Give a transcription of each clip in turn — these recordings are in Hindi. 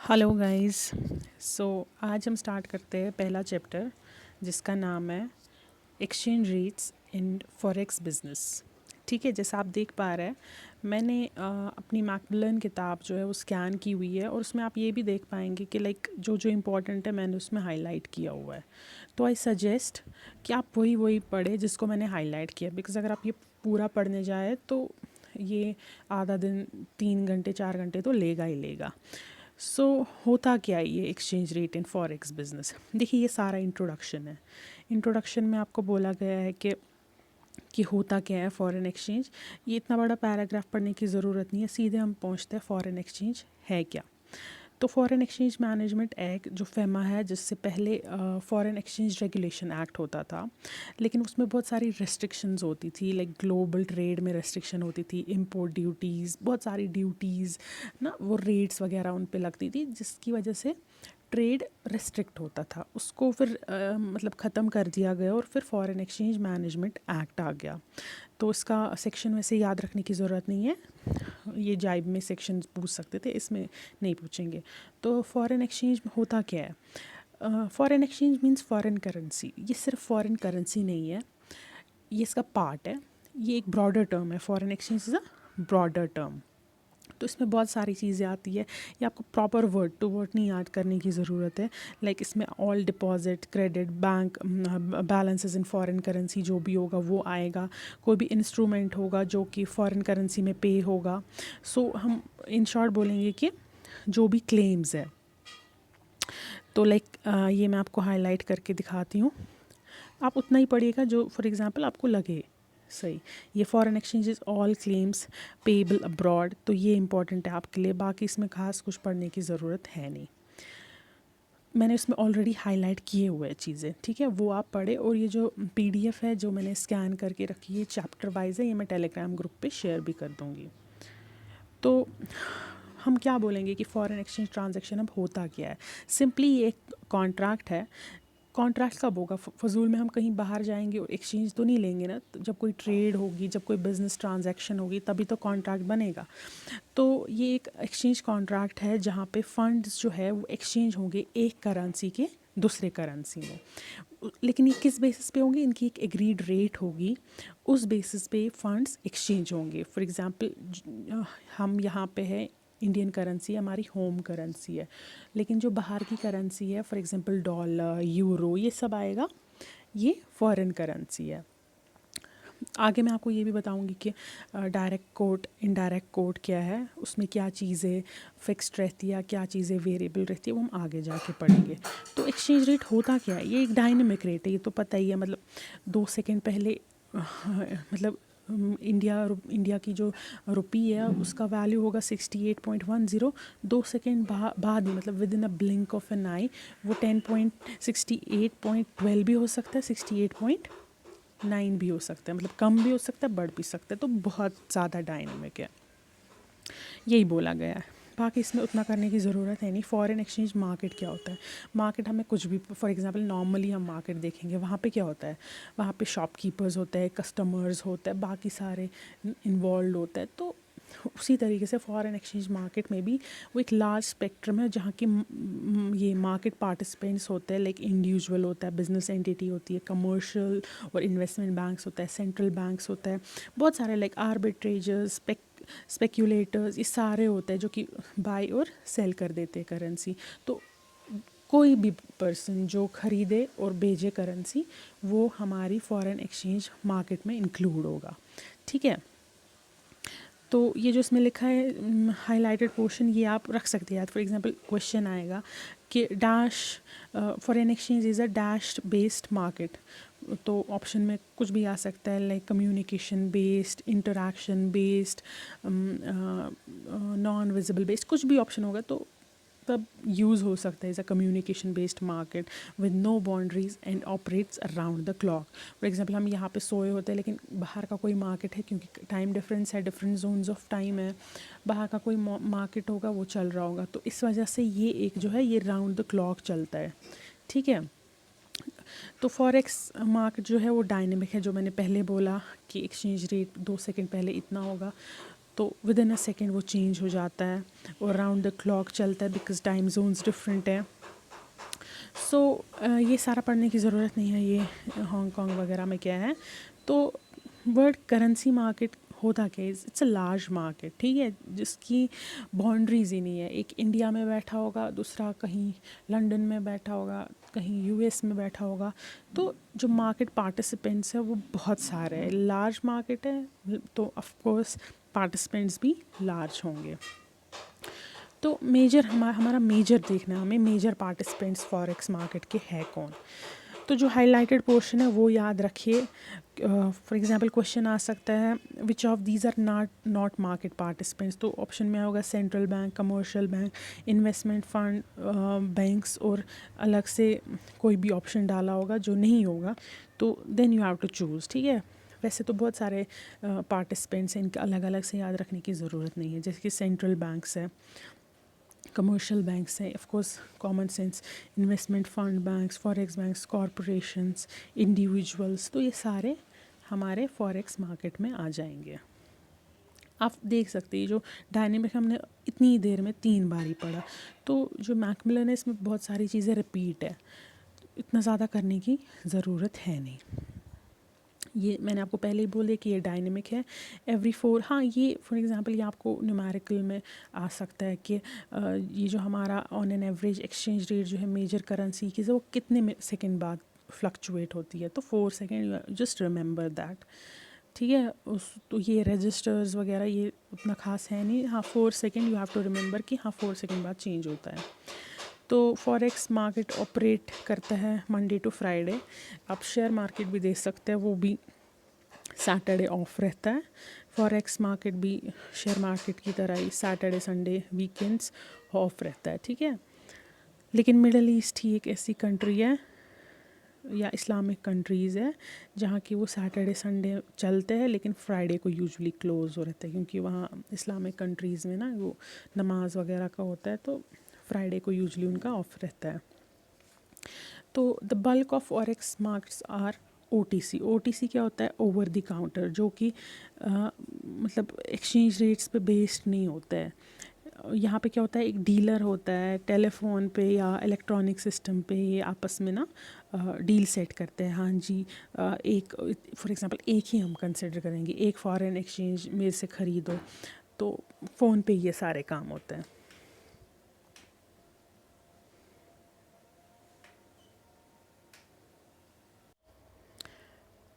Hello guys. सो आज हम स्टार्ट करते हैं पहला चैप्टर जिसका नाम है एक्सचेंज रेट्स इन फॉरेक्स बिजनेस। ठीक है, जैसा आप देख पा रहे हैं मैंने अपनी मैकमिलन किताब जो है वो स्कैन की हुई है और उसमें आप ये भी देख पाएंगे कि लाइक जो जो इम्पोर्टेंट है मैंने उसमें हाईलाइट किया हुआ है। तो आई सजेस्ट कि आप वही पढ़ें जिसको मैंने हाईलाइट किया, बिकॉज़ अगर आप ये पूरा पढ़ने जाए तो ये आधा दिन 3 घंटे 4 घंटे तो लेगा ही लेगा। सो होता क्या है ये exchange rate in forex business. देखिए ये सारा इंट्रोडक्शन है। इंट्रोडक्शन में आपको बोला गया है कि होता क्या है फॉरेन एक्सचेंज। ये इतना बड़ा पैराग्राफ पढ़ने की ज़रूरत नहीं है, सीधे हम पहुंचते हैं फॉरेन एक्सचेंज है क्या। तो फॉरेन एक्सचेंज मैनेजमेंट एक्ट जो फेमा है, जिससे पहले फॉरेन एक्सचेंज रेगुलेशन एक्ट होता था, लेकिन उसमें बहुत सारी रेस्ट्रिक्शंस होती थी। लाइक ग्लोबल ट्रेड में रेस्ट्रिक्शन होती थी, इंपोर्ट ड्यूटीज़, बहुत सारी ड्यूटीज़ ना, वो रेट्स वगैरह उन पे लगती थी, जिसकी वजह से ट्रेड रिस्ट्रिक्ट होता था। उसको फिर मतलब ख़त्म कर दिया गया और फिर फॉरेन एक्सचेंज मैनेजमेंट एक्ट आ गया। तो इसका सेक्शन वैसे याद रखने की ज़रूरत नहीं है, ये जाइब में सेक्शन पूछ सकते थे, इसमें नहीं पूछेंगे। तो फॉरेन एक्सचेंज होता क्या है। Foreign exchange means foreign currency. ये सिर्फ फॉरेन करेंसी नहीं है, ये इसका पार्ट है। ये एक ब्रॉडर टर्म है, foreign exchange is a broader term. तो इसमें बहुत सारी चीज़ें आती है, ये आपको प्रॉपर वर्ड टू वर्ड नहीं याद करने की ज़रूरत है। लाइक इसमें all deposit, credit, bank balances in foreign currency जो भी होगा वो आएगा। कोई भी इंस्ट्रूमेंट होगा जो कि फॉरेन करेंसी में पे होगा। सो हम इन शॉर्ट बोलेंगे कि जो भी क्लेम्स है। तो लाइक ये मैं आपको हाईलाइट करके दिखाती हूँ, आप उतना ही पढ़िएगा जो फॉर एग्ज़ाम्पल आपको लगे सही। ये foreign exchange is all claims payable abroad, तो ये इंपॉर्टेंट है आपके लिए। बाकी इसमें खास कुछ पढ़ने की ज़रूरत है नहीं, मैंने इसमें ऑलरेडी हाईलाइट किए हुए चीज़ें। ठीक है, वो आप पढ़े। और ये जो पीडीएफ है जो मैंने स्कैन करके रखी है चैप्टर वाइज है, ये मैं टेलीग्राम ग्रुप पे शेयर भी कर दूँगी। तो हम क्या बोलेंगे कि फॉरेन एक्सचेंज ट्रांजैक्शन अब होता क्या है। सिंपली ये एक कॉन्ट्रैक्ट है। कॉन्ट्रैक्ट कब होगा, फजूल में हम कहीं बाहर जाएंगे और एक्सचेंज तो नहीं लेंगे ना। तो जब कोई ट्रेड होगी, जब कोई बिजनेस ट्रांजैक्शन होगी, तभी तो कॉन्ट्रैक्ट बनेगा। तो ये एक एक्सचेंज कॉन्ट्रैक्ट है जहाँ पे फंड्स जो है वो एक्सचेंज होंगे एक करेंसी के दूसरे करेंसी में। लेकिन ये किस बेसिस पे होंगे, इनकी एक एग्रीड रेट होगी, उस बेसिस पे फंड्स एक्सचेंज होंगे। फॉर एग्जांपल हम यहाँ पे है, इंडियन करेंसी हमारी होम करेंसी है, लेकिन जो बाहर की करेंसी है फॉर एग्जांपल डॉलर, यूरो, ये सब आएगा, ये फॉरेन करेंसी है। आगे मैं आपको ये भी बताऊंगी कि डायरेक्ट कोट, इनडायरेक्ट कोट क्या है, उसमें क्या चीज़ें फिक्स्ड रहती है, क्या चीज़ें वेरिएबल रहती है, वो हम आगे जाके पढ़ेंगे। तो एक्सचेंज रेट होता क्या है, ये एक डायनेमिक रेट है, ये तो पता ही है। मतलब 2 सेकंड पहले मतलब इंडिया की जो रुपी है उसका वैल्यू होगा 68.10। 2 सेकेंड बाद में, मतलब within a blink of an eye, वो 68.12 भी हो सकता है, 68.9 भी हो सकता है, मतलब कम भी हो सकता है, बढ़ भी सकता है। तो बहुत ज़्यादा डायनेमिक है, यही बोला गया है। बाकी इसमें उतना करने की ज़रूरत है नहीं। फॉरेन एक्सचेंज मार्केट क्या होता है, मार्केट हमें कुछ भी, फॉर एग्जांपल नॉर्मली हम मार्केट देखेंगे, वहाँ पे क्या होता है, वहाँ पे शॉपकीपर्स होते हैं, कस्टमर्स होते हैं, बाकी सारे इन्वॉल्व होता है। तो उसी तरीके से फॉरेन एक्सचेंज मार्केट में भी वो एक लार्ज स्पेक्ट्रम है जहाँ की ये मार्केट पार्टिसिपेंट्स होते हैं। लाइक इंडिविजुअल होता है, बिजनेस एंटिटी होती है, कमर्शियल और इन्वेस्टमेंट बैंक्स होता है, सेंट्रल बैंक्स होता है, बहुत सारे लाइक आर्बिट्रेजर्स, स्पेक्यूलेटर्स, ये सारे होते हैं जो कि बाय और सेल कर देते हैं करेंसी। तो कोई भी पर्सन जो ख़रीदे और बेचे करेंसी, वो हमारी फॉरेन एक्सचेंज मार्केट में इंक्लूड होगा। ठीक है, तो ये जो इसमें लिखा है हाईलाइटेड पोर्शन, ये आप रख सकते हैं याद। फॉर एग्जांपल क्वेश्चन आएगा कि dash foreign exchange is a dash based market, तो ऑप्शन में कुछ भी आ सकता है, like communication based, interaction based, non visible based, कुछ भी ऑप्शन होगा तो तब यूज़ हो सकता है as a communication based market with no boundaries and operates around the clock. For example हम यहाँ पे सोए होते हैं, लेकिन बाहर का कोई मार्केट है, क्योंकि टाइम डिफरेंस है, डिफरेंट जोन्स ऑफ टाइम है, बाहर का कोई मार्केट होगा वो चल रहा होगा, तो इस वजह से ये एक जो है ये राउंड द क्लॉक चलता है। ठीक है, तो फॉरेक्स मार्केट जो है वो डायनेमिक है, जो मैंने पहले बोला कि एक्सचेंज रेट 2 सेकंड पहले इतना होगा, तो विद इन अ सेकेंड वो चेंज हो जाता है और राउंड द क्लॉक चलता है बिकॉज टाइम जोन्स डिफरेंट है। सो ये सारा पढ़ने की ज़रूरत नहीं है ये हांगकांग वगैरह में क्या है। तो वर्ल्ड करेंसी मार्केट होता क्या है, इट्स अ लार्ज मार्केट, ठीक है, जिसकी बाउंड्रीज ही नहीं है। एक इंडिया में बैठा होगा, दूसरा कहीं लंदन में बैठा होगा, कहीं यूएस में बैठा होगा। तो जो मार्केट पार्टिसिपेंट्स है वो बहुत सारे हैं, लार्ज मार्केट है तो ऑफ कोर्स पार्टिसिपेंट्स भी लार्ज होंगे। तो मेजर हमारा मेजर देखना है, हमें मेजर पार्टिसिपेंट्स फॉरेक्स मार्केट के है कौन। तो जो हाईलाइटेड पोर्शन है वो याद रखिए। फॉर एग्जांपल क्वेश्चन आ सकता है which of these are not market participants. तो ऑप्शन में होगा central bank, commercial bank, investment fund, banks, और अलग से कोई भी ऑप्शन डाला होगा जो नहीं होगा। तो then you have to choose, ठीक है। वैसे तो बहुत सारे पार्टिसिपेंट्स हैं, इनके अलग अलग से याद रखने की ज़रूरत नहीं है। जैसे कि सेंट्रल बैंक्स है, कमर्शियल बैंक्स हैं, of course common sense, investment fund banks, forex banks, corporations, individuals, तो ये सारे हमारे फॉरेक्स मार्केट में आ जाएंगे। आप देख सकते हैं जो डायनेमिक हमने इतनी देर में 3 बार ही पढ़ा। तो जो मैकमिलन है इसमें बहुत सारी चीज़ें रिपीट है, इतना ज़्यादा करने की ज़रूरत है नहीं। ये मैंने आपको पहले ही बोले कि ये डायनेमिक है। एवरी 4, हाँ ये फॉर एग्जांपल ये आपको न्यूमेरिकल में आ सकता है कि ये जो हमारा on an average exchange rate जो है मेजर करेंसी की, वो कितने सेकंड बाद फ्लक्चुएट होती है। तो 4 सेकेंड, जस्ट रिमेंबर दैट, ठीक है। तो ये रजिस्टर्स वगैरह ये उतना खास है नहीं। हाँ 4 second you have to remember कि हाँ 4 सेकेंड बाद चेंज होता है। तो फॉरेक्स मार्केट ऑपरेट करता है मंडे टू फ्राइडे। आप शेयर मार्केट भी देख सकते हैं, वो भी सैटरडे ऑफ रहता है। फॉरेक्स मार्केट भी शेयर मार्केट की तरह ही सैटरडे संडे वीकेंड्स ऑफ रहता है, ठीक है। लेकिन मिडल ईस्ट ही एक ऐसी कंट्री है या इस्लामिक कंट्रीज़ है जहाँ की वो सैटरडे संडे चलते हैं, लेकिन फ्राइडे को यूजुअली क्लोज़ हो रहता है, क्योंकि वहाँ इस्लामिक कंट्रीज़ में ना वो नमाज वगैरह का होता है, तो फ्राइडे को यूजुअली उनका ऑफ रहता है। तो the bulk of forex markets are OTC। OTC क्या होता है, ओवर द काउंटर, जो कि मतलब एक्सचेंज रेट्स पे बेस्ड नहीं होता है। यहाँ पे क्या होता है, एक डीलर होता है, टेलीफोन पे या इलेक्ट्रॉनिक सिस्टम पे ये आपस में ना डील सेट करते हैं। हाँ जी, एक फॉर एग्जांपल एक ही हम कंसिडर करेंगे, एक फॉरेन एक्सचेंज मेरे से ख़रीदो, तो फ़ोन पे ये सारे काम होते हैं।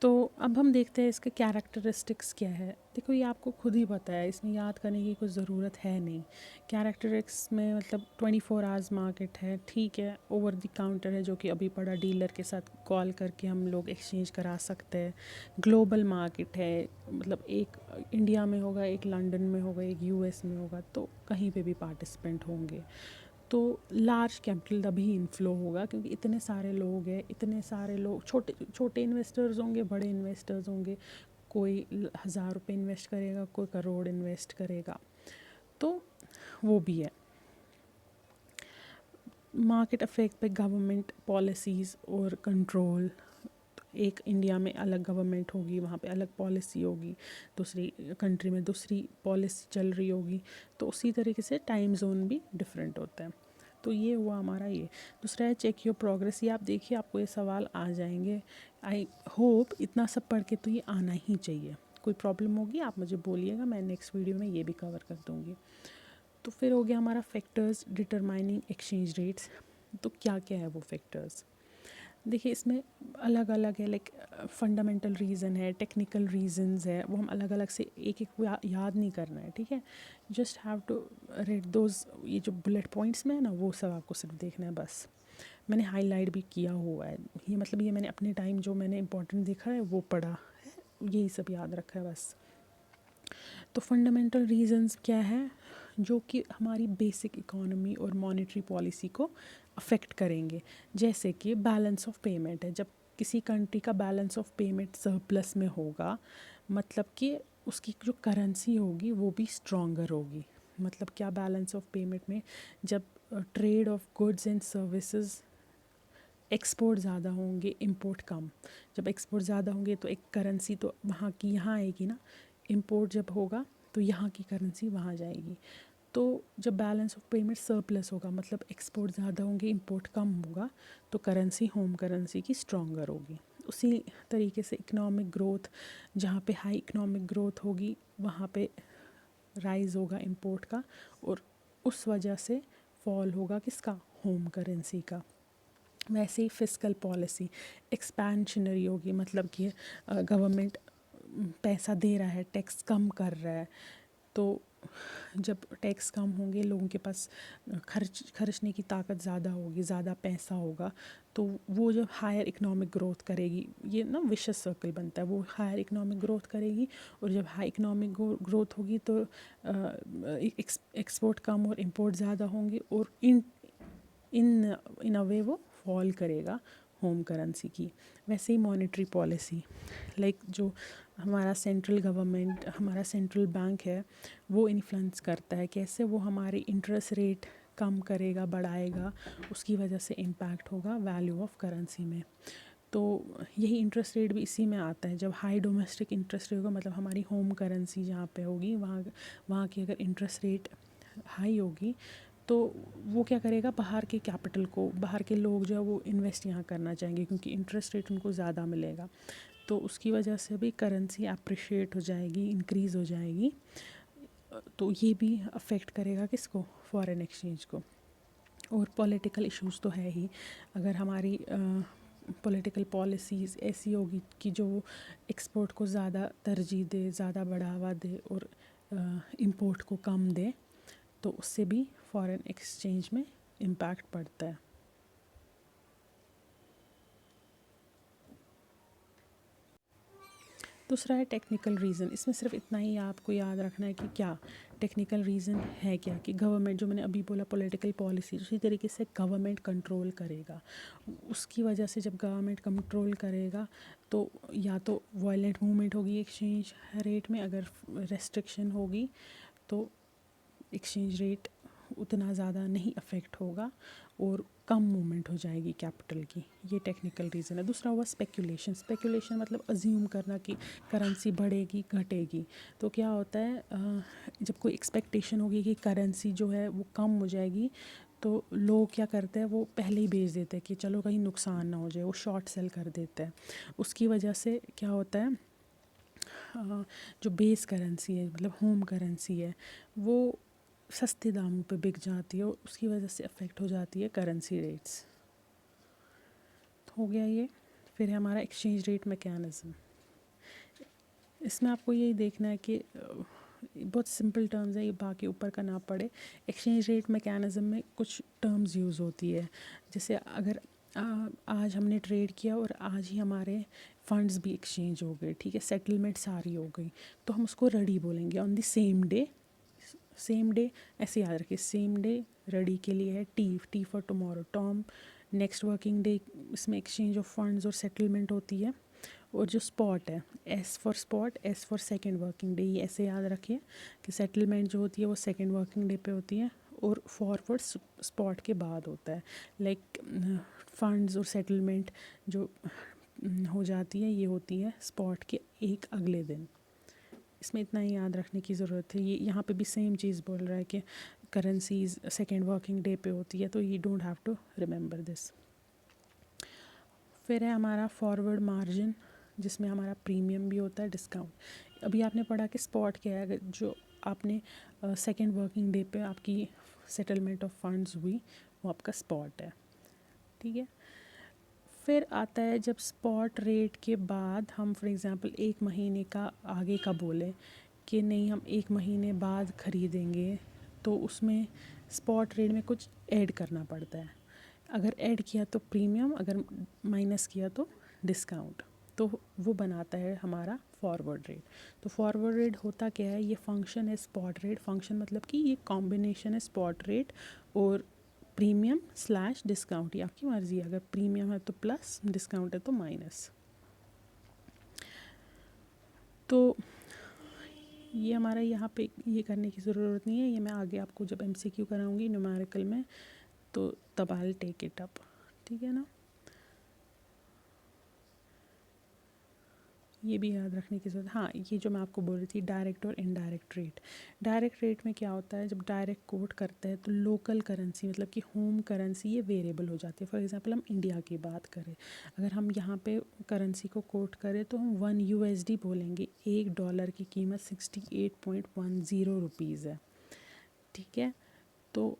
तो अब हम देखते हैं इसके कैरेक्टरिस्टिक्स क्या है। देखो ये आपको खुद ही पता है, इसमें याद करने की कोई ज़रूरत है नहीं। कैरेक्टरिस्टिक्स में मतलब 24 आवर्स मार्केट है, ठीक है। ओवर द काउंटर है, जो कि अभी पड़ा, डीलर के साथ कॉल करके हम लोग एक्सचेंज करा सकते हैं। ग्लोबल मार्केट है, मतलब एक इंडिया में होगा, एक लंदन में होगा, एक यूएस में होगा, तो कहीं पे भी पार्टिसिपेंट होंगे। तो लार्ज कैपिटल तभी इनफ्लो होगा, क्योंकि इतने सारे लोग हैं, इतने सारे लोग, छोटे छोटे इन्वेस्टर्स होंगे, बड़े इन्वेस्टर्स होंगे, कोई 1000 रुपये इन्वेस्ट करेगा, कोई करोड़ इन्वेस्ट करेगा, तो वो भी है। मार्केट अफेक्ट पे गवर्नमेंट पॉलिसीज़ और कंट्रोल, एक इंडिया में अलग गवर्नमेंट होगी, वहाँ पे अलग पॉलिसी होगी, दूसरी कंट्री में दूसरी पॉलिसी चल रही होगी, तो उसी तरीके से टाइम जोन भी डिफरेंट होता है। तो ये हुआ हमारा ये। दूसरा है चेक योर प्रोग्रेस। ये आप देखिए, आपको ये सवाल आ जाएंगे। आई होप इतना सब पढ़ के तो ये आना ही चाहिए। कोई प्रॉब्लम होगी आप मुझे बोलिएगा, मैं नेक्स्ट वीडियो में ये भी कवर कर दूँगी। तो फिर हो गया हमारा फैक्टर्स डिटरमाइनिंग एक्सचेंज रेट्स। तो क्या क्या है वो फैक्टर्स, देखिए इसमें अलग अलग है, लाइक फंडामेंटल रीज़न है, टेक्निकल रीजंस है, वो हम अलग अलग से एक एक को याद नहीं करना है, ठीक है। Just have to read those, ये जो बुलेट पॉइंट्स में है ना, वो सब आपको सिर्फ देखना है बस। मैंने हाईलाइट भी किया हुआ है, ये मतलब ये मैंने अपने टाइम जो मैंने इंपॉर्टेंट देखा है वो पढ़ा है, यही सब याद रखा है बस। तो फंडामेंटल रीजंस क्या है, जो कि हमारी बेसिक इकोनॉमी और मॉनेटरी पॉलिसी को अफेक्ट करेंगे। जैसे कि बैलेंस ऑफ पेमेंट है, जब किसी कंट्री का बैलेंस ऑफ पेमेंट सरप्लस में होगा, मतलब कि उसकी जो करेंसी होगी वो भी स्ट्रॉन्गर होगी। मतलब क्या, बैलेंस ऑफ पेमेंट में जब trade off goods and services, export ज़्यादा होंगे, इंपोर्ट कम। जब एक्सपोर्ट ज़्यादा होंगे तो एक करेंसी तो वहाँ की यहाँ आएगी ना, इंपोर्ट जब होगा तो यहाँ की करेंसी वहाँ जाएगी। तो जब बैलेंस ऑफ पेमेंट सरप्लस होगा, मतलब एक्सपोर्ट ज़्यादा होंगे, इंपोर्ट कम होगा, तो करेंसी होम करेंसी की स्ट्रॉन्गर होगी। उसी तरीके से इकोनॉमिक ग्रोथ, जहाँ पे हाई इकोनॉमिक ग्रोथ होगी वहाँ पे राइज होगा इंपोर्ट का, और उस वजह से फॉल होगा किसका, होम करेंसी का। वैसे ही फिस्कल पॉलिसी एक्सपेंशनरी होगी, मतलब कि गवर्नमेंट पैसा दे रहा है, टैक्स कम कर रहा है, तो जब टैक्स कम होंगे लोगों के पास खर्चने की ताकत ज़्यादा होगी, ज़्यादा पैसा होगा, तो वो जब हायर इकोनॉमिक ग्रोथ करेगी, ये ना विशेष सर्कल बनता है, वो हायर इकोनॉमिक ग्रोथ करेगी, और जब हाई इकोनॉमिक ग्रोथ होगी तो एक्सपोर्ट कम और इंपोर्ट ज़्यादा होंगे, और इन अ वे वो फॉल करेगा होम करेंसी की। वैसे ही मॉनेटरी पॉलिसी, लाइक जो हमारा सेंट्रल गवर्नमेंट, हमारा सेंट्रल बैंक है, वो इन्फ्लुएंस करता है कैसे, वो हमारे इंटरेस्ट रेट कम करेगा, बढ़ाएगा, उसकी वजह से इम्पैक्ट होगा वैल्यू ऑफ करेंसी में। तो यही इंटरेस्ट रेट भी इसी में आता है। जब हाई डोमेस्टिक इंटरेस्ट रेट होगा, मतलब हमारी होम करेंसी जहाँ पे होगी, वहाँ की अगर इंटरेस्ट रेट हाई होगी, तो वो क्या करेगा, बाहर के कैपिटल को, बाहर के लोग जो है वो इन्वेस्ट यहाँ करना चाहेंगे, क्योंकि इंटरेस्ट रेट उनको ज़्यादा मिलेगा, तो उसकी वजह से भी करेंसी अप्रिशिएट हो जाएगी, इंक्रीज़ हो जाएगी। तो ये भी अफेक्ट करेगा किसको, फॉरेन एक्सचेंज को। और पॉलिटिकल इश्यूज़ तो है ही, अगर हमारी पॉलिटिकल पॉलिसीज़ ऐसी होगी कि जो एक्सपोर्ट को ज़्यादा तरजीह दे, ज़्यादा बढ़ावा दे, और इंपोर्ट को कम दे, तो उससे भी फॉरेन एक्सचेंज में इम्पैक्ट पड़ता है। दूसरा है टेक्निकल रीज़न। इसमें सिर्फ इतना ही आपको याद रखना है कि क्या टेक्निकल रीज़न है, क्या कि गवर्नमेंट, जो मैंने अभी बोला पॉलिटिकल पॉलिसी, उसी तरीके से गवर्नमेंट कंट्रोल करेगा। उसकी वजह से जब गवर्नमेंट कंट्रोल करेगा तो या तो वायलेंट मूवमेंट होगी एक्सचेंज रेट में, अगर रेस्ट्रिक्शन होगी तो एक्सचेंज रेट उतना ज़्यादा नहीं अफेक्ट होगा और कम मूवमेंट हो जाएगी कैपिटल की। ये टेक्निकल रीज़न है। दूसरा हुआ स्पेकुलेशन। स्पेकुलेशन मतलब अज्यूम करना कि करेंसी बढ़ेगी घटेगी। तो क्या होता है, जब कोई एक्सपेक्टेशन होगी कि करेंसी जो है वो कम हो जाएगी, तो लोग क्या करते हैं, वो पहले ही बेच देते हैं कि चलो कहीं नुकसान ना हो जाए, वो शॉर्ट सेल कर देते हैं। उसकी वजह से क्या होता है, जो बेस करेंसी है, मतलब होम करेंसी है, वो सस्ते दामों पे बिक जाती है, और उसकी वजह से अफेक्ट हो जाती है करेंसी रेट्स। हो गया ये। फिर है हमारा एक्सचेंज रेट मैकेनिज़्म। इसमें आपको यही देखना है कि बहुत सिंपल टर्म्स है ये, बाकी ऊपर का ना पड़े। एक्सचेंज रेट मैकेनिज़्म में कुछ टर्म्स यूज़ होती है, जैसे अगर आज हमने ट्रेड किया और आज ही हमारे फंड्स भी एक्सचेंज हो गए, ठीक है, सेटलमेंट सारी हो गई, तो हम उसको रेडी बोलेंगे, on the same day. Same day ऐसे याद रखिए, सेम डे रेडी के लिए है T for tomorrow, Tom next working day, इसमें एक्सचेंज ऑफ फंड्स और सेटलमेंट होती है। और जो स्पॉट है, S for spot, S for second working day, ये ऐसे याद रखिए कि सेटलमेंट जो होती है वो सेकेंड वर्किंग डे पे होती है, और फॉरवर्ड स्पॉट के बाद होता है। लाइक फंड्स और सेटलमेंट जो हो जाती है, ये होती है स्पॉट के एक अगले दिन। इसमें इतना ही याद रखने की ज़रूरत है। ये यहाँ पे भी सेम चीज़ बोल रहा है कि करेंसीज सेकेंड वर्किंग डे पे होती है, तो you don't have to remember this. फिर है हमारा फॉरवर्ड मार्जिन, जिसमें हमारा प्रीमियम भी होता है, डिस्काउंट। अभी आपने पढ़ा कि स्पॉट क्या है, अगर जो आपने सेकेंड वर्किंग डे पे आपकी सेटलमेंट ऑफ फंड्स हुई, वो आपका स्पॉट है, ठीक है। फिर आता है जब स्पॉट रेट के बाद हम फॉर एग्ज़ाम्पल एक महीने का आगे का बोले कि नहीं हम एक महीने बाद ख़रीदेंगे, तो उसमें स्पॉट रेट में कुछ ऐड करना पड़ता है। अगर ऐड किया तो प्रीमियम, अगर माइनस किया तो डिस्काउंट, तो वो बनाता है हमारा फॉरवर्ड रेट। तो फॉरवर्ड रेट होता क्या है, ये फंक्शन है स्पॉट रेट। फंक्शन मतलब कि ये कॉम्बिनेशन है स्पॉट रेट और प्रीमियम स्लैश डिस्काउंट, ये आपकी मर्ज़ी है, अगर प्रीमियम है तो प्लस, डिस्काउंट है तो माइनस। तो ये हमारा यहाँ पे ये करने की ज़रूरत नहीं है, ये मैं आगे आपको जब MCQ कराऊंगी न्यूमेरिकल में, तो तब I will take it up, ठीक है ना। ये भी याद रखने की ज़रूरत। हाँ, ये जो मैं आपको बोल रही थी डायरेक्ट और इनडायरेक्ट रेट। डायरेक्ट रेट में क्या होता है, जब डायरेक्ट कोट करते हैं तो लोकल करेंसी मतलब कि होम करेंसी ये वेरिएबल हो जाती है। फॉर एग्जांपल हम इंडिया की बात करें, अगर हम यहाँ पे करेंसी को कोट करें तो हम 1 USD बोलेंगे। $1 की कीमत 68.10 रुपीज़ है, ठीक है। तो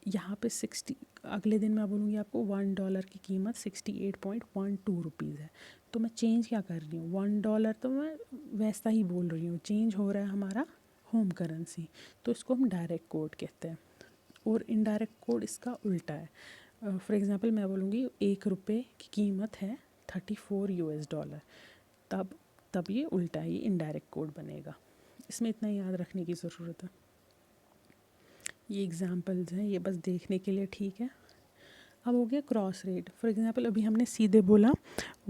यहाँ पे 60, अगले दिन मैं बोलूँगी आपको $1 की कीमत 68.12 रुपीज़ है। तो मैं चेंज क्या कर रही हूँ, $1 तो मैं वैसा ही बोल रही हूँ, चेंज हो रहा है हमारा होम करेंसी, तो इसको हम डायरेक्ट कोड कहते हैं। और इनडायरेक्ट कोड इसका उल्टा है। फॉर एग्ज़ाम्पल मैं बोलूँगी ₹1 की कीमत है $34, तब ये उल्टा है, ये इनडायरेक्ट कोड बनेगा। इसमें इतना याद रखने की ज़रूरत है। ये एग्जांपल्स हैं, ये बस देखने के लिए, ठीक है। अब हो गया क्रॉस रेट। फॉर एग्जांपल अभी हमने सीधे बोला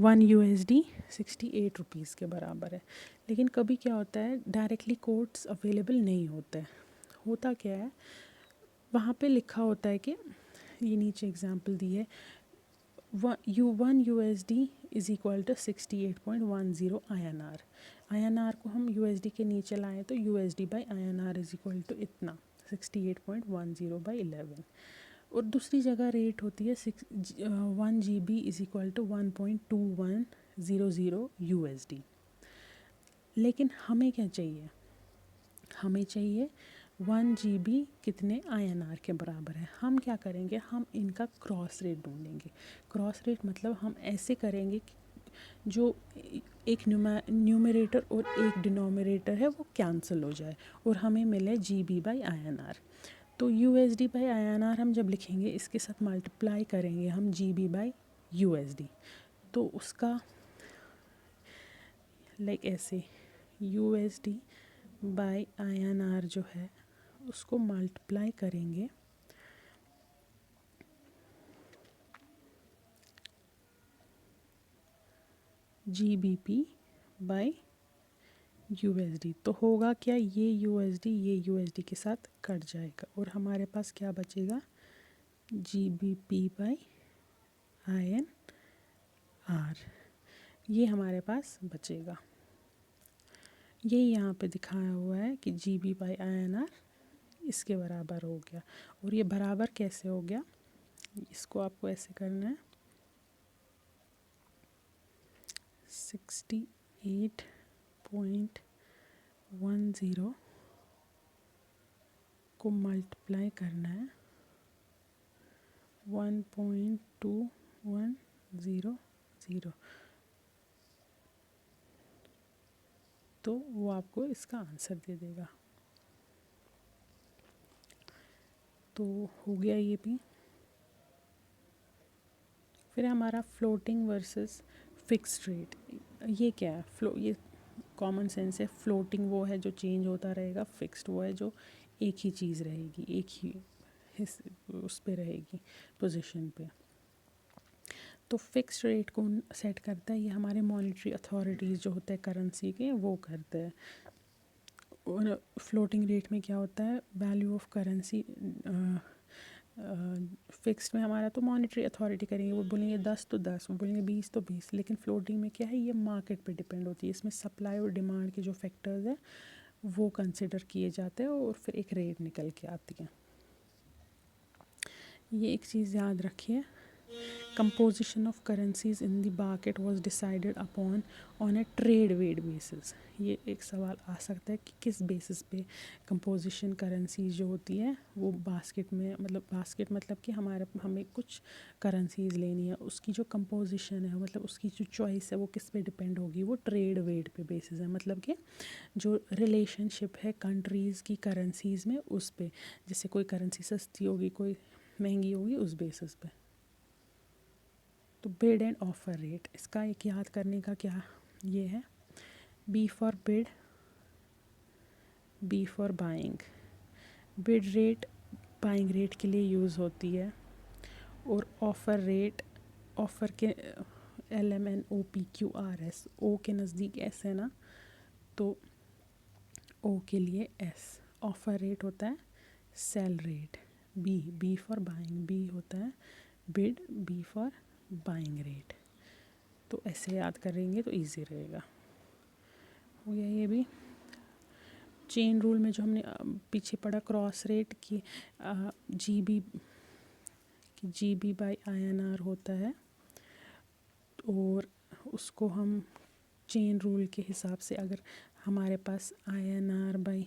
1 USD 68 रुपीज़ के बराबर है, लेकिन कभी क्या होता है डायरेक्टली कोड्स अवेलेबल नहीं होते। होता क्या है, वहाँ पे लिखा होता है कि ये नीचे एग्जांपल दी है, 1 USD is equal to 68.10 INR। INR को हम USD के नीचे लाएँ तो USD/INR इज़ इक्वल टू इतना 68.10/11। और दूसरी जगह रेट होती है 1 GB is equal to 1.2100 USD। लेकिन हमें क्या चाहिए, हमें चाहिए 1 GB कितने INR के बराबर है। हम क्या करेंगे, हम इनका क्रॉस रेट ढूंढेंगे। क्रॉस रेट मतलब हम ऐसे करेंगे कि जो एक न्यूमरेटर और एक डिनोमिनेटर है वो कैंसिल हो जाए और हमें मिले GB/INR। तो USD/INR हम जब लिखेंगे इसके साथ मल्टीप्लाई करेंगे हम GB/USD, तो उसका लाइक ऐसे USD/INR जो है उसको मल्टीप्लाई करेंगे GBP/USD, तो होगा क्या, ये USD के साथ कट जाएगा और हमारे पास क्या बचेगा, GBP/INR, ये हमारे पास बचेगा। यही यहाँ पे दिखाया हुआ है कि GB/INR इसके बराबर हो गया। और ये बराबर कैसे हो गया, इसको आपको ऐसे करना है, 68.10 को मल्टीप्लाई करना है 1.2100, तो वो आपको इसका आंसर दे देगा। तो हो गया ये भी। फिर हमारा फ्लोटिंग वर्सेस फिक्स्ड रेट, ये क्या है, ये कॉमन सेंस है। फ्लोटिंग वो है जो चेंज होता रहेगा, फिक्स्ड वो है जो एक ही चीज़ रहेगी, एक ही उस पे रहेगी, पोजीशन पे। तो फिक्स्ड रेट कौन सेट करता है, ये हमारे मॉनेटरी अथॉरिटीज़ जो होते हैं करेंसी के, वो करते हैं। और फ्लोटिंग रेट में क्या होता है, वैल्यू ऑफ करेंसी फिक्स्ड में हमारा तो मॉनेटरी अथॉरिटी करेंगे, वो बोलेंगे 10 तो 10, वो बोलेंगे 20 तो 20। लेकिन फ्लोटिंग में क्या है, ये मार्केट पे डिपेंड होती है, इसमें सप्लाई और डिमांड के जो फैक्टर्स हैं वो कंसिडर किए जाते हैं और फिर एक रेट निकल के आती है। ये एक चीज़ याद रखिए, composition of currencies in the market was decided upon on a trade weight basis। ये एक सवाल आ सकता है कि किस बेसिस पे कंपोजिशन करेंसीज जो होती है वो बास्केट में, मतलब बास्केट मतलब कि हमें कुछ करेंसीज लेनी है, उसकी जो कंपोजिशन है मतलब उसकी जो चॉइस है वो किस पे डिपेंड होगी, वो ट्रेड वेट पे बेसिस है। मतलब कि जो रिलेशनशिप है कंट्रीज़ की करेंसीज में उस पे, जैसे कोई करेंसी सस्ती होगी कोई महंगी होगी उस बेसिस पे। तो बिड एंड ऑफर रेट, इसका एक याद करने का क्या ये है, B for bid, B for buying. Bid rate buying rate के लिए यूज़ होती है और ऑफ़र रेट, ऑफ़र के LMNOPQRS, ओ के नज़दीक एस है ना, तो ओ के लिए एस। ऑफ़र रेट होता है sell rate. B for buying, B होता है bid, B for buying rate. तो ऐसे याद करेंगे तो इजी रहेगा। हो गया ये भी। चेन रूल में जो हमने पीछे पढ़ा क्रॉस रेट की GB बाई INR होता है, और उसको हम चेन रूल के हिसाब से अगर हमारे पास INR बाई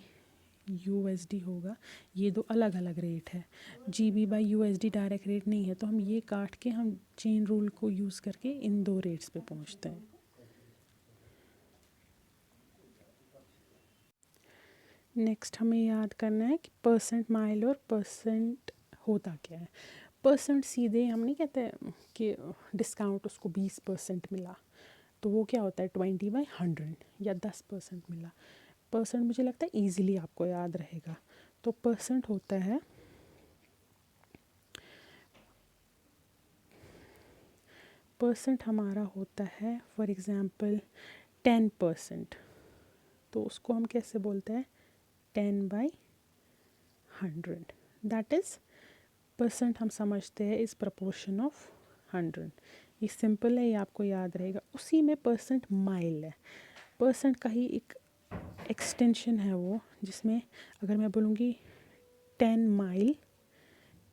USD होगा, ये दो अलग अलग रेट है, GB by USD direct rate नहीं है, तो हम ये काट के हम चेन रूल को यूज़ करके इन दो रेट्स पे पहुंचते हैं। नेक्स्ट हमें याद करना है कि परसेंट माइल और परसेंट होता क्या है। परसेंट सीधे हम नहीं कहते कि डिस्काउंट उसको 20% मिला, तो वो क्या होता है 20/100 या 10% मिला। परसेंट मुझे लगता है ईजिली आपको याद रहेगा। तो परसेंट होता है परसेंट हमारा होता है फॉर एग्ज़ाम्पल 10%, तो उसको हम कैसे बोलते हैं 10/100, दैट इज़ परसेंट हम समझते हैं इज़ प्रपोर्शन ऑफ 100। ये सिंपल है, ये आपको याद रहेगा। उसी में परसेंट माइल है, परसेंट का ही एक एक्सटेंशन है वो, जिसमें अगर मैं बोलूँगी 10 माइल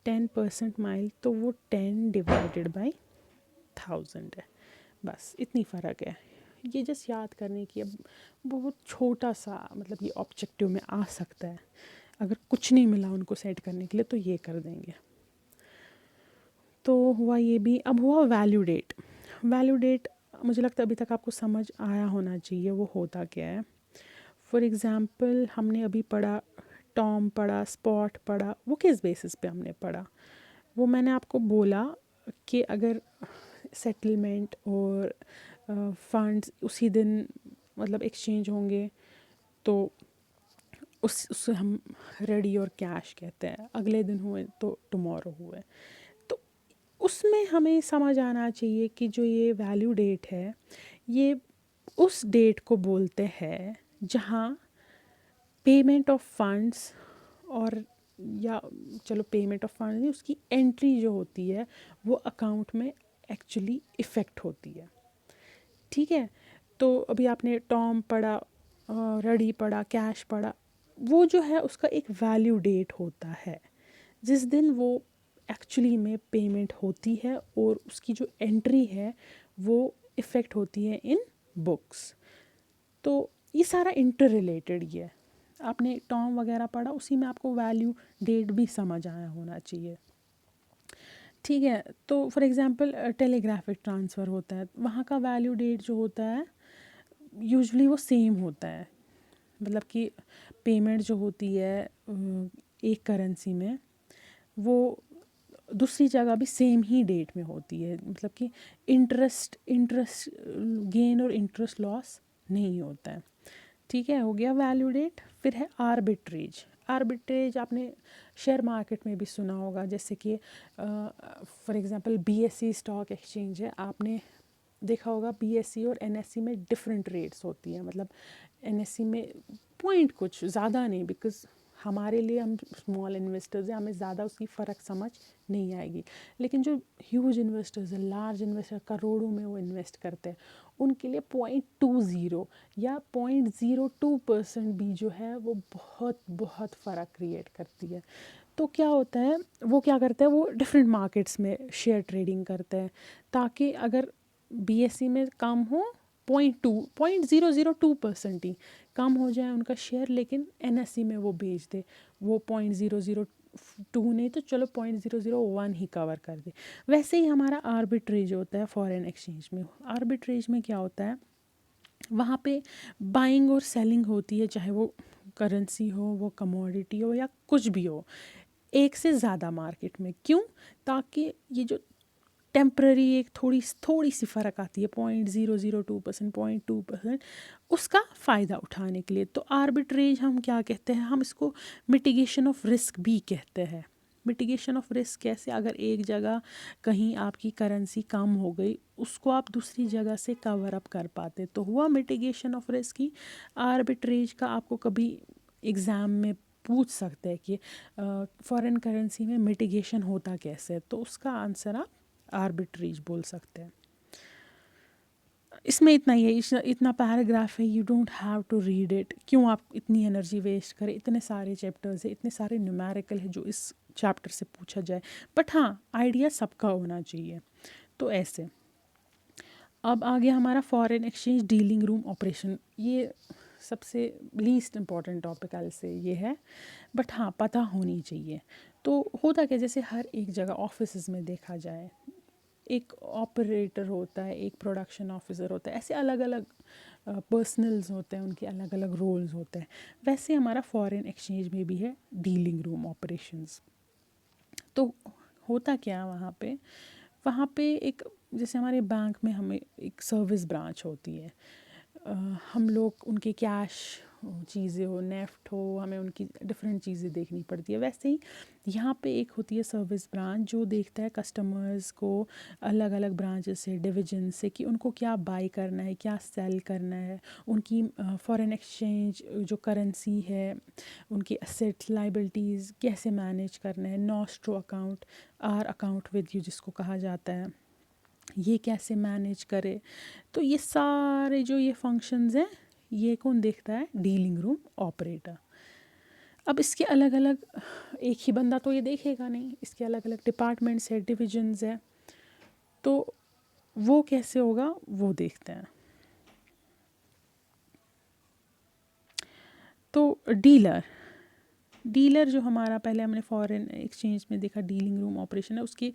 10% माइल, तो वो 10/1000 है। बस इतनी फ़र्क है। ये जस्ट याद करने की, अब बहुत छोटा सा मतलब ये ऑब्जेक्टिव में आ सकता है। अगर कुछ नहीं मिला उनको सेट करने के लिए तो ये कर देंगे। तो हुआ ये भी। अब हुआ वैल्यू डेट। वैल्यू डेट मुझे लगता है अभी तक आपको समझ आया होना चाहिए वो होता क्या है। फॉर एग्ज़ाम्पल हमने अभी पढ़ा टॉम पढ़ा, स्पॉट पढ़ा, वो किस बेसिस पे हमने पढ़ा? वो मैंने आपको बोला कि अगर सेटलमेंट और फंड्स उसी दिन मतलब एक्सचेंज होंगे तो उससे हम रेडी और कैश कहते हैं। अगले दिन हुए तो टुमारो हुए। तो उसमें हमें समझ आना चाहिए कि जो ये वैल्यू डेट है, ये उस डेट को बोलते हैं जहाँ पेमेंट ऑफ फंड्स, और या चलो पेमेंट ऑफ फंड नहीं, उसकी एंट्री जो होती है वो अकाउंट में एक्चुअली इफ़ेक्ट होती है। ठीक है, तो अभी आपने टॉम पढ़ा, रेडी पढ़ा, कैश पढ़ा, वो जो है उसका एक वैल्यू डेट होता है जिस दिन वो एक्चुअली में पेमेंट होती है और उसकी जो एंट्री है वो इफ़ेक्ट होती है इन बुक्स। तो ये सारा इंटर रिलेटेड ही है। आपने टॉम वगैरह पढ़ा, उसी में आपको वैल्यू डेट भी समझ आया होना चाहिए। ठीक है, तो फॉर एग्जांपल टेलीग्राफिक ट्रांसफ़र होता है, वहाँ का वैल्यू डेट जो होता है यूजुअली वो सेम होता है। मतलब कि पेमेंट जो होती है एक करेंसी में, वो दूसरी जगह भी सेम ही डेट में होती है। मतलब कि इंटरेस्ट गेन और इंटरेस्ट लॉस नहीं होता है। ठीक है, हो गया वैल्यू डेट। फिर है आर्बिट्रेज। आर्बिट्रेज आपने शेयर मार्केट में भी सुना होगा, जैसे कि for example BSE stock exchange है, आपने देखा होगा BSE और NSE में डिफरेंट रेट्स होती हैं। मतलब NSE में पॉइंट कुछ ज़्यादा नहीं, बिकॉज हमारे लिए हम स्मॉल इन्वेस्टर्स हैं, हमें ज़्यादा उसकी फ़र्क समझ नहीं आएगी। लेकिन जो ह्यूज इन्वेस्टर्स हैं, लार्ज इन्वेस्टर करोड़ों में वो इन्वेस्ट करते हैं, उनके लिए 0.20 या 0.02% भी जो है वो बहुत बहुत फ़र्क क्रिएट करती है। तो क्या होता है, वो क्या करते हैं, वो डिफरेंट मार्केट्स में शेयर ट्रेडिंग करते हैं, ताकि अगर BSE में कम हो 0.02% ही कम हो जाए उनका शेयर, लेकिन NSE में वो बेच दे, वो 0.002 नहीं तो चलो 0.001 ही कवर कर दे। वैसे ही हमारा आर्बिट्रेज होता है फॉरेन एक्सचेंज में। आर्बिट्रेज में क्या होता है, वहाँ पे बाइंग और सेलिंग होती है, चाहे वो करेंसी हो, वो कमोडिटी हो, या कुछ भी हो, एक से ज़्यादा मार्केट में। क्यों? ताकि ये जो टेम्पररी एक थोड़ी सी फ़र्क आती है 0.002%, 0.2%, उसका फ़ायदा उठाने के लिए। तो आर्बिट्रेज हम क्या कहते हैं, हम इसको मिटिगेशन ऑफ रिस्क भी कहते हैं। मिटिगेशन ऑफ रिस्क कैसे? अगर एक जगह कहीं आपकी करेंसी कम हो गई, उसको आप दूसरी जगह से कवर अप कर पाते, तो हुआ mitigation of risk he. Arbitrage का आपको कभी एग्ज़ाम में पूछ सकते हैं कि फॉरेन करेंसी में मिटिगेशन होता कैसे है, तो उसका आंसर आप आर्बिट्रेज बोल सकते हैं। इसमें इतना ही है, इतना पैराग्राफ है, you don't have to read it. क्यों आप इतनी एनर्जी वेस्ट करें, इतने सारे चैप्टर्स है, इतने सारे न्यूमेरिकल है जो इस चैप्टर से पूछा जाए। बट हाँ, आइडिया सबका होना चाहिए। तो ऐसे अब आ गया हमारा foreign exchange dealing room operation. ये सबसे लीस्ट इम्पॉर्टेंट टॉपिक आज से ये है, बट हाँ पता होनी चाहिए। तो होता क्या, जैसे हर एक जगह ऑफिस में देखा जाए, एक ऑपरेटर होता है, एक प्रोडक्शन ऑफिसर होता है, ऐसे अलग अलग पर्सनल्स होते हैं, उनके अलग अलग रोल्स होते हैं। वैसे हमारा फॉरेन एक्सचेंज में भी है डीलिंग रूम ऑपरेशंस। तो होता क्या वहाँ पे एक, जैसे हमारे बैंक में हमें एक सर्विस ब्रांच होती है, हम लोग उनके कैश चीज़ें हो, नेफ्ट हो, हमें उनकी डिफरेंट चीज़ें देखनी पड़ती है। वैसे ही यहाँ पे एक होती है सर्विस ब्रांच जो देखता है कस्टमर्स को अलग अलग ब्रांचेस से, डिवीजन से, कि उनको क्या बाई करना है, क्या सेल करना है, उनकी फॉरेन एक्सचेंज जो करेंसी है, उनकी असेट्स लाइबिलिटीज़ कैसे मैनेज करना है, nostro account, our account with you जिसको कहा जाता है, ये कैसे मैनेज करे। तो ये सारे जो ये फंक्शंस हैं, ये कौन देखता है? Dealing room operator. अब इसके अलग अलग, एक ही बंदा तो ये देखेगा नहीं, इसके अलग अलग डिपार्टमेंट्स है, डिविजन्स है। तो वो कैसे होगा वो देखते हैं। तो डीलर जो हमारा, पहले हमने फॉरेन एक्सचेंज में देखा डीलिंग रूम ऑपरेशन है, उसके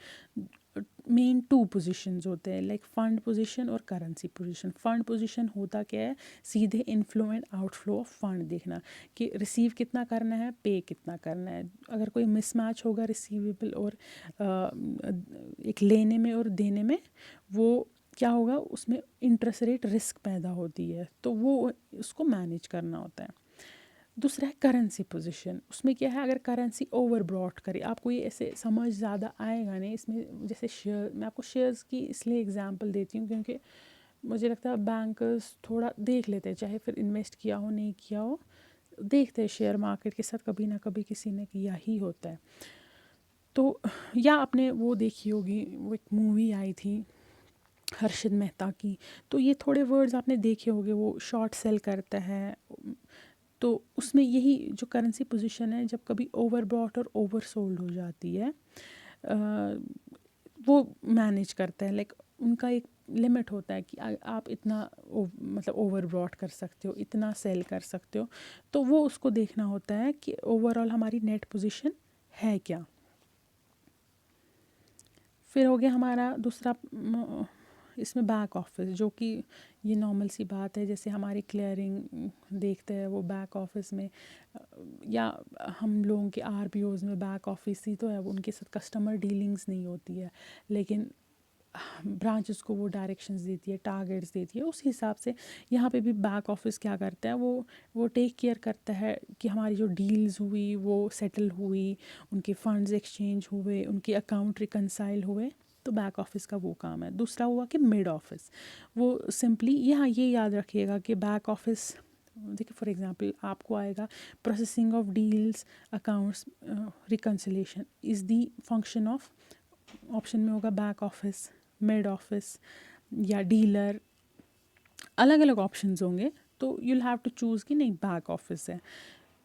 मेन 2 पोजीशंस होते हैं, लाइक फंड पोजीशन और करेंसी पोजीशन। फंड पोजीशन होता क्या है? सीधे inflow and outflow of fund देखना, कि रिसीव कितना करना है, पे कितना करना है। अगर कोई मिसमैच होगा रिसीवेबल और एक लेने में और देने में, वो क्या होगा, उसमें इंटरेस्ट रेट रिस्क पैदा होती है, तो वो उसको मैनेज करना होता है। दूसरा है करेंसी पोजीशन। उसमें क्या है, अगर करेंसी ओवर ब्रॉड करे, आपको ये ऐसे समझ ज़्यादा आएगा नहीं इसमें। जैसे शेयर, मैं आपको शेयर्स की इसलिए एग्जांपल देती हूँ क्योंकि मुझे लगता है बैंकर्स थोड़ा देख लेते हैं, चाहे फिर इन्वेस्ट किया हो नहीं किया हो, देखते हैं शेयर मार्केट के साथ कभी ना कभी किसी ने किया ही होता है। तो या आपने वो देखी होगी, वो एक मूवी आई थी हर्षद मेहता की, तो ये थोड़े वर्ड्स आपने देखे होंगे, वो शॉर्ट सेल करता है। तो उसमें यही जो करेंसी पोजीशन है, जब कभी ओवर बॉट और ओवर सोल्ड हो जाती है, वो मैनेज करता है। लाइक उनका एक लिमिट होता है कि आप इतना मतलब ओवर ब्रॉड कर सकते हो, इतना सेल कर सकते हो। तो वो उसको देखना होता है कि ओवरऑल हमारी नेट पोजीशन है क्या। फिर हो गया हमारा दूसरा इसमें बैक ऑफिस, जो कि ये नॉर्मल सी बात है, जैसे हमारी क्लियरिंग देखते हैं वो बैक ऑफिस में, या हम लोगों के आरबीओज़ में बैक ऑफिस ही तो है, उनके साथ कस्टमर डीलिंग्स नहीं होती है, लेकिन ब्रांचेस को वो डायरेक्शंस देती है, टारगेट्स देती है। उस हिसाब से यहाँ पे भी बैक ऑफिस क्या करता है, वो टेक केयर करता है कि हमारी जो डील्स हुई वो सेटल हुई, उनके फंड्स एक्सचेंज हुए, उनके अकाउंट रिकनसाइल हुए। तो बैक ऑफिस का वो काम है। दूसरा हुआ कि मिड ऑफिस, वो सिंपली यहाँ ये याद रखिएगा कि बैक ऑफिस, देखिए फॉर एग्जांपल आपको आएगा processing of deals, accounts reconciliation is the function of, option में होगा बैक ऑफिस, मिड ऑफिस या डीलर, अलग अलग ऑप्शंस होंगे। तो यूल हैव टू चूज़ कि नहीं बैक ऑफिस है।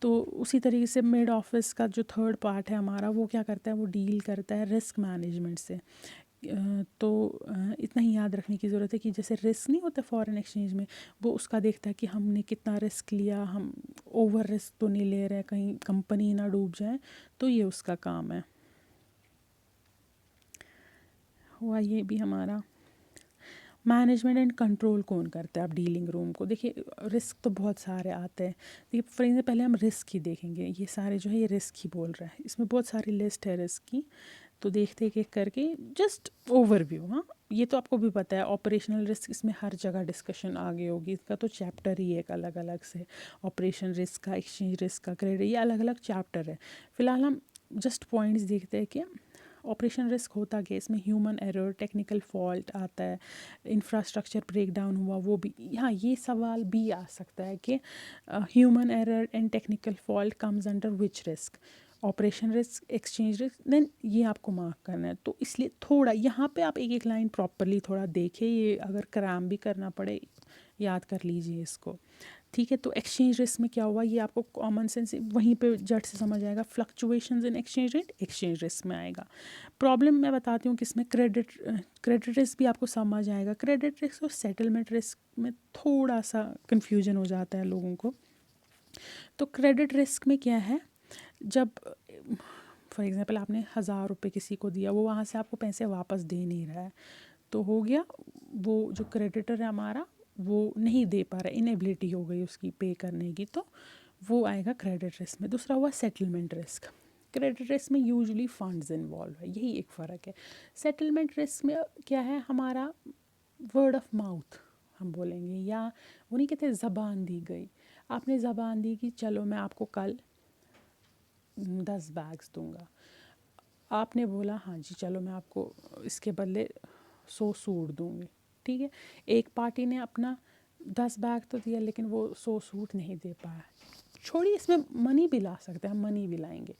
तो उसी तरीके से मिड ऑफिस का जो थर्ड पार्ट है हमारा, वो क्या करता है, वो डील करता है रिस्क मैनेजमेंट से। तो इतना ही याद रखने की ज़रूरत है कि जैसे रिस्क नहीं होता फॉरेन एक्सचेंज में, वो उसका देखता है कि हमने कितना रिस्क लिया, हम ओवर रिस्क तो नहीं ले रहे, कहीं कंपनी ना डूब जाए। तो ये उसका काम है। हुआ ये भी हमारा। मैनेजमेंट एंड कंट्रोल कौन करता है अब डीलिंग रूम को? देखिए रिस्क तो बहुत सारे आते हैं। देखिए फॉर एग्जाम्पल पहले हम रिस्क ही देखेंगे, ये सारे जो है ये रिस्क ही बोल रहा है, इसमें बहुत सारी लिस्ट है रिस्क की। तो देखते एक एक करके, जस्ट ओवरव्यू। हाँ, ये तो आपको भी पता है, ऑपरेशनल रिस्क इसमें हर जगह डिस्कशन आगे होगी, इसका तो चैप्टर ही एक अलग अलग से, ऑपरेशन रिस्क का, एक्सचेंज रिस्क का, क्रेडिट, ये अलग अलग चैप्टर है। फिलहाल हम जस्ट पॉइंट्स देखते हैं कि ऑपरेशन रिस्क होता क्या, इसमें ह्यूमन एरर, टेक्निकल फॉल्ट आता है, इंफ्रास्ट्रक्चर ब्रेक डाउन हुआ वो भी। हाँ, ये सवाल भी आ सकता है कि human error and technical fault comes under which risk. Operation risk, exchange risk, then ये आपको मार्क करना है। तो इसलिए थोड़ा यहाँ पे आप एक एक लाइन प्रॉपरली थोड़ा देखें, ये अगर क्रैम भी करना पड़े याद कर लीजिए इसको, ठीक है। तो एक्सचेंज रिस्क में क्या हुआ, ये आपको कॉमन सेंस वहीं पे जट से समझ आएगा। Fluctuations in exchange rate exchange risk में आएगा। प्रॉब्लम मैं बताती हूँ किसमें, क्रेडिट रिस्क भी आपको समझ आएगा। क्रेडिट रिस्क और सेटलमेंट रिस्क में थोड़ा सा कन्फ्यूजन हो जाता है लोगों को। तो क्रेडिट रिस्क में क्या है, जब फॉर एग्जांपल आपने 1,000 रुपये किसी को दिया, वो वहाँ से आपको पैसे वापस दे नहीं रहा है, तो हो गया वो जो क्रेडिटर है हमारा वो नहीं दे पा रहा, इनेबिलिटी हो गई उसकी पे करने की, तो वो आएगा क्रेडिट रिस्क में। दूसरा हुआ सेटलमेंट रिस्क। क्रेडिट रिस्क में यूजुअली फंड्स इन्वॉल्व है, यही एक फ़र्क है। सेटलमेंट रिस्क में क्या है, हमारा वर्ड ऑफ माउथ हम बोलेंगे, या वो नहीं कहते ज़बान दी गई, आपने ज़बान दी कि चलो मैं आपको कल 10 बैग्स दूंगा, आपने बोला हाँ जी चलो मैं आपको इसके बदले 100 सूट दूंगी, ठीक है। एक पार्टी ने अपना 10 बैग तो दिया लेकिन वो 100 सूट नहीं दे पाया, छोड़िए इसमें मनी भी ला सकते हैं, हम मनी भी लाएंगे,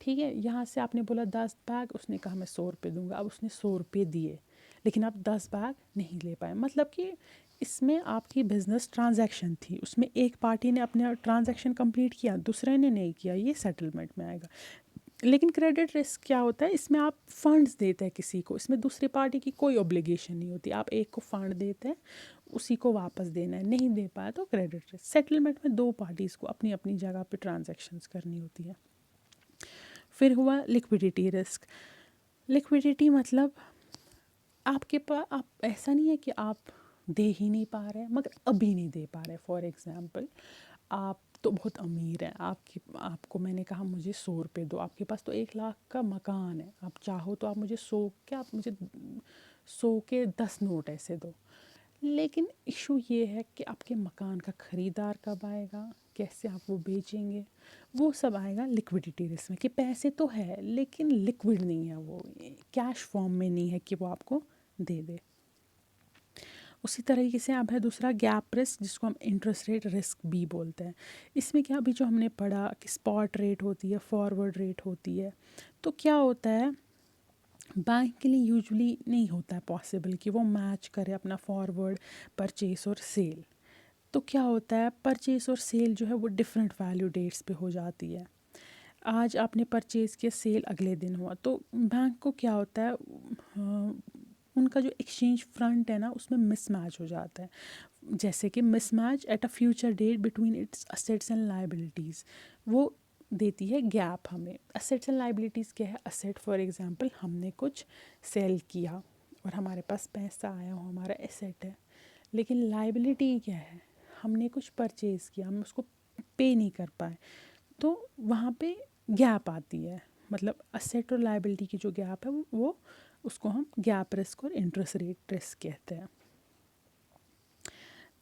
ठीक है। यहाँ से आपने बोला 10 बैग, उसने कहा मैं 100 रुपये दूंगा, अब उसने 100 रुपये दिए लेकिन आप 10 बैग नहीं ले पाए, मतलब कि इसमें आपकी बिजनेस ट्रांजैक्शन थी, उसमें एक पार्टी ने अपने ट्रांजैक्शन कंप्लीट किया, दूसरे ने नहीं किया, ये सेटलमेंट में आएगा। लेकिन क्रेडिट रिस्क क्या होता है, इसमें आप फंड्स देते हैं किसी को, इसमें दूसरी पार्टी की कोई ऑब्लिगेशन नहीं होती, आप एक को फंड देते हैं, उसी को वापस देना है, नहीं दे पाया तो क्रेडिट रिस्क। सेटलमेंट में दो पार्टीज़ को अपनी अपनी जगह पे ट्रांजैक्शंस करनी होती है। फिर हुआ लिक्विडिटी रिस्क। लिक्विडिटी मतलब आपके पास, आप ऐसा नहीं है कि आप दे ही नहीं पा रहे हैं मगर अभी नहीं दे पा रहे। फॉर एग्ज़ाम्पल आप तो बहुत अमीर हैं, आपको मैंने कहा मुझे 100 रुपये दो, आपके पास तो 1 लाख का मकान है, आप चाहो तो आप मुझे 100 क्या, आप मुझे 100 के 10 नोट ऐसे दो। लेकिन इशू ये है कि आपके मकान का ख़रीदार कब आएगा, कैसे आप वो बेचेंगे, वो सब आएगा लिक्विडिटी रिस्क में, कि पैसे तो है लेकिन लिक्विड नहीं है, वो कैश फॉर्म में नहीं है कि वो आपको दे दे। उसी तरीके से अब है दूसरा गैप रिस्क, जिसको हम इंटरेस्ट रेट रिस्क भी बोलते हैं। इसमें क्या, अभी जो हमने पढ़ा कि स्पॉट रेट होती है, फॉरवर्ड रेट होती है, तो क्या होता है बैंक के लिए यूजुअली नहीं होता है पॉसिबल कि वो मैच करे अपना फॉरवर्ड परचेस और सेल। तो क्या होता है, परचेस और सेल जो है वो डिफरेंट वैल्यू डेट्स पे हो जाती है। आज आपने परचेज़ किया, सेल अगले दिन हुआ, तो बैंक को क्या होता है, उनका जो एक्सचेंज फ्रंट है ना उसमें मिसमैच हो जाता है। जैसे कि mismatch at a future date between its assets and liabilities, वो देती है गैप हमें। असेट्स एंड लाइबिलिटीज़ क्या है, असेट फॉर एग्जांपल हमने कुछ सेल किया और हमारे पास पैसा आया, वो हमारा एसेट है। लेकिन लाइबिलिटी क्या है, हमने कुछ परचेज़ किया, हम उसको पे नहीं कर पाए, तो वहाँ पे गैप आती है। मतलब असेट और लाइबिलिटी की जो गैप है वो उसको हम गैप रिस्क और इंटरेस्ट रेट रिस्क कहते हैं।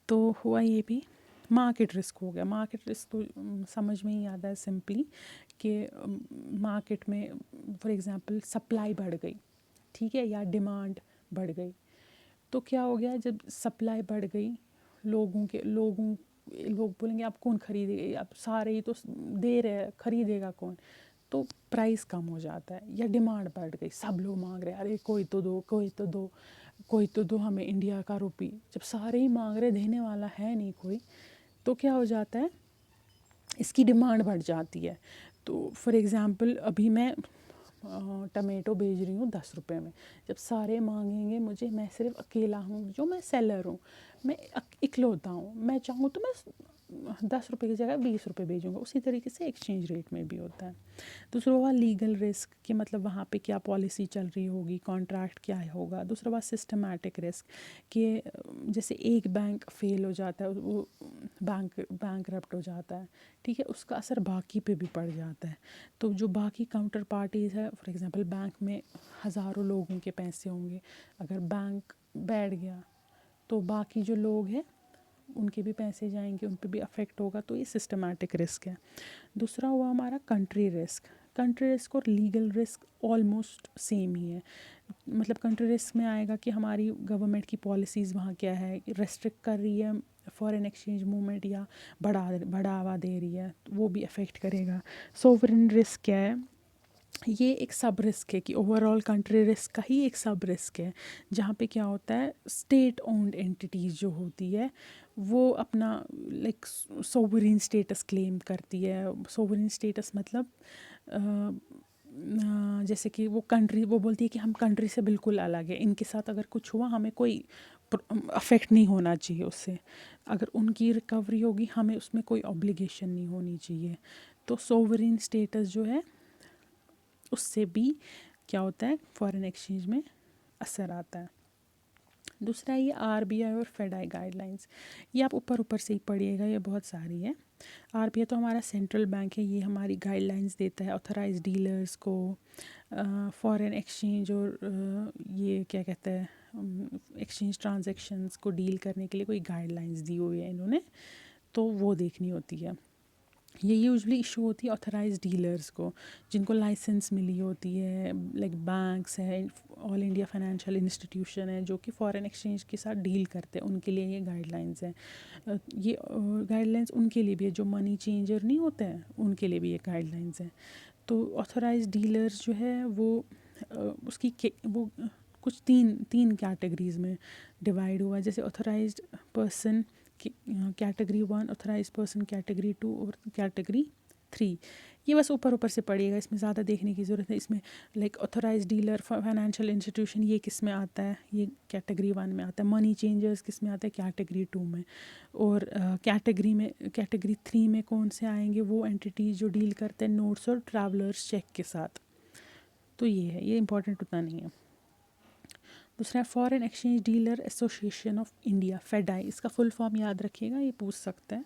तो हुआ ये भी। मार्केट रिस्क हो गया। मार्केट रिस्क तो समझ में ही आता है सिंपली कि मार्केट में फॉर एग्जांपल सप्लाई बढ़ गई, ठीक है, या डिमांड बढ़ गई, तो क्या हो गया, जब सप्लाई बढ़ गई, लोग बोलेंगे आप कौन खरीदेगा, आप सारे ही तो दे रहे हैं, खरीदेगा कौन, तो प्राइस कम हो जाता है। या डिमांड बढ़ गई, सब लोग मांग रहे हैं, अरे कोई तो दो, कोई तो दो, कोई तो दो हमें इंडिया का रुपी। जब सारे ही मांग रहे, देने वाला है नहीं कोई, तो क्या हो जाता है, इसकी डिमांड बढ़ जाती है। तो फॉर एग्ज़ाम्पल अभी मैं टमेटो बेच रही हूँ 10 रुपये में, जब सारे मांगेंगे मुझे, मैं सिर्फ अकेला हूँ, जो मैं सेलर हूँ, मैं इकलौता हूँ, मैं चाहूँ तो मैं 10 रुपये की जगह 20 रुपये भेजूँगा। उसी तरीके से एक्सचेंज रेट में भी होता है। दूसरा हुआ लीगल रिस्क, कि मतलब वहाँ पे क्या पॉलिसी चल रही होगी, कॉन्ट्रैक्ट क्या होगा। दूसरा हुआ सिस्टमैटिक रिस्क, कि जैसे एक बैंक फेल हो जाता है, वो बैंक रप्ट हो जाता है, ठीक है, उसका असर बाकी पे भी पड़ जाता है। तो जो बाकी काउंटर पार्टीज़ है, फॉर एग्जांपल बैंक में हज़ारों लोगों के पैसे होंगे, अगर बैंक बैठ गया तो बाकी जो लोग हैं उनके भी पैसे जाएंगे, उन पे भी अफेक्ट होगा, तो ये सिस्टमैटिक रिस्क है। दूसरा हुआ हमारा कंट्री रिस्क। कंट्री रिस्क और लीगल रिस्क ऑलमोस्ट सेम ही है। मतलब कंट्री रिस्क में आएगा कि हमारी गवर्नमेंट की पॉलिसीज़ वहाँ क्या है, रेस्ट्रिक्ट कर रही है फॉरेन एक्सचेंज मूवमेंट या बढ़ावा दे रही है, तो वो भी अफेक्ट करेगा। सोवरेन रिस्क क्या है? ये एक सब रिस्क है कि ओवरऑल कंट्री रिस्क का ही एक सब रिस्क है, जहाँ पे क्या होता है, स्टेट ओन्ड एंटिटीज़ जो होती है वो अपना लाइक सोवरेन स्टेटस क्लेम करती है। सोवरेन स्टेटस मतलब जैसे कि वो बोलती है कि हम कंट्री से बिल्कुल अलग है, इनके साथ अगर कुछ हुआ हमें कोई अफेक्ट नहीं होना चाहिए उससे, अगर उनकी रिकवरी होगी हमें उसमें कोई ऑब्लिगेशन नहीं होनी चाहिए। तो सोवरेन स्टेटस जो है उससे भी क्या होता है, फॉरेन एक्सचेंज में असर आता है। दूसरा ये आरबीआई और फेडाई गाइडलाइंस, ये आप ऊपर ऊपर से ही पढ़िएगा, ये बहुत सारी है। आरबीआई तो हमारा सेंट्रल बैंक है, ये हमारी गाइडलाइंस देता है ऑथराइज डीलर्स को फॉरेन एक्सचेंज और ये क्या कहते हैं एक्सचेंज ट्रांजैक्शंस को डील करने के लिए कोई गाइडलाइंस दी हुई है इन्होंने, तो वो देखनी होती है। ये यूजुअली इशू होती है ऑथराइज डीलर्स को, जिनको लाइसेंस मिली होती है, लाइक बैंक्स है, ऑल इंडिया फाइनेंशियल इंस्टीट्यूशन है जो कि फॉरेन एक्सचेंज के साथ डील करते हैं, उनके लिए ये गाइडलाइंस है। ये गाइडलाइंस उनके लिए भी है जो मनी चेंजर नहीं होते हैं, उनके लिए भी ये गाइडलाइंस है। तो ऑथराइज डीलर्स जो है वो वो कुछ तीन कैटेगरीज में डिवाइड हुआ है, जैसे authorised person category 1, authorise person category 2 और कैटेगरी 3। ये बस ऊपर ऊपर से पड़ेगा, इसमें ज़्यादा देखने की ज़रूरत है। इसमें like authorise dealer financial institution ये किस में आता है, ये कैटेगरी 1 में आता है। मनी चेंजर्स किस में आता है, कैटेगरी 2 में। और कैटेगरी 3 में कौन से आएंगे, वो एंटिटीज़ जो डील करते हैं नोट्स और ट्रैवलर्स चेक के साथ। तो ये है, ये इंपॉर्टेंट उतना नहीं है। दूसरा है foreign exchange dealer association of India, FEDAI, इसका फुल फॉर्म याद रखिएगा, ये पूछ सकते हैं।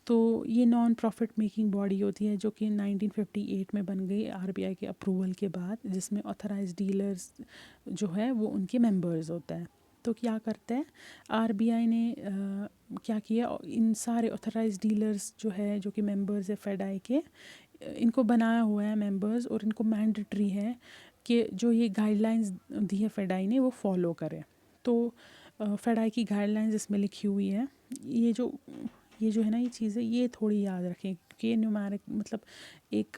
तो ये नॉन प्रॉफिट मेकिंग बॉडी होती है जो कि 1958 में बन गई आरबीआई के अप्रूवल के बाद, जिसमें ऑथराइज डीलर्स जो है वो उनके मेंबर्स होता है। तो क्या करते हैं आरबीआई ने क्या किया, इन सारे ऑथराइज डीलर्स जो है जो कि मेंबर्स है फेडाई के, इनको बनाया हुआ है मेंबर्स, और इनको मैंडेटरी है कि जो ये गाइडलाइंस दी है फेडाई ने वो फॉलो करें। तो फेडाई की गाइडलाइंस इसमें लिखी हुई है। ये जो है ना, ये चीज़ें ये थोड़ी याद रखें क्योंकि ये न्यूमेरिक मतलब एक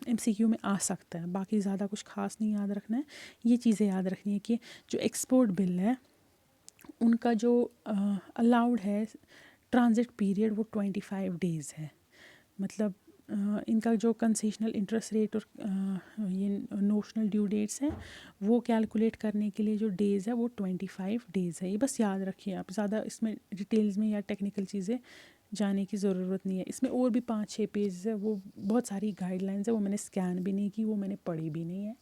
एमसीक्यू में आ सकता है, बाकी ज़्यादा कुछ खास नहीं याद रखना है। ये चीज़ें याद रखनी है कि जो एक्सपोर्ट बिल है उनका जो अलाउड है ट्रांजिट पीरियड वो 25 डेज़ है। मतलब इनका जो कंसेशनल इंटरेस्ट रेट और ये नोशनल ड्यू डेट्स हैं वो कैलकुलेट करने के लिए जो डेज़ है वो 25 डेज़ है। ये बस याद रखिए आप, ज़्यादा इसमें डिटेल्स में या टेक्निकल चीज़ें जाने की ज़रूरत नहीं है। इसमें और भी 5-6 पेज है, वो बहुत सारी गाइडलाइंस है, वो मैंने स्कैन भी नहीं की, वो मैंने पढ़ी भी नहीं है,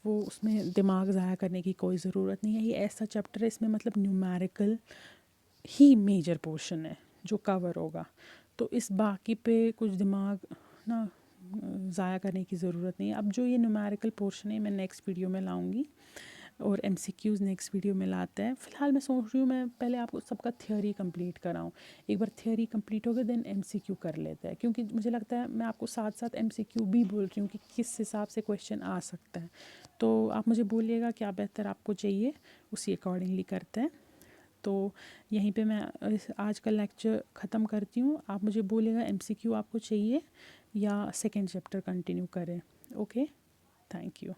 वो उसमें दिमाग ज़ाया करने की कोई ज़रूरत नहीं है। ये ऐसा चैप्टर है, इसमें मतलब न्यूमेरिकल ही मेजर पोर्शन है जो कवर होगा, तो इस बाकी पे कुछ दिमाग ना ज़ाया करने की ज़रूरत नहीं है। अब जो ये न्यूमेरिकल पोर्शन है मैं नेक्स्ट वीडियो में लाऊंगी, और एमसीक्यूज़ नेक्स्ट वीडियो में लाते हैं। फ़िलहाल मैं सोच रही हूँ मैं पहले आपको सबका थ्योरी कंप्लीट कराऊँ, एक बार थ्योरी कंप्लीट हो गया देन एमसीक्यू कर लेते हैं, क्योंकि मुझे लगता है मैं आपको साथ साथ एमसीक्यू भी बोल रही हूँ कि किस हिसाब से क्वेश्चन आ सकता है। तो आप मुझे बोलिएगा क्या बेहतर आपको चाहिए, उसी अकॉर्डिंगली करते हैं। तो यहीं पे मैं आज का लेक्चर ख़त्म करती हूँ। आप मुझे बोलिएगा एमसीक्यू आपको चाहिए या सेकंड चैप्टर कंटिन्यू करें। Okay, thank you.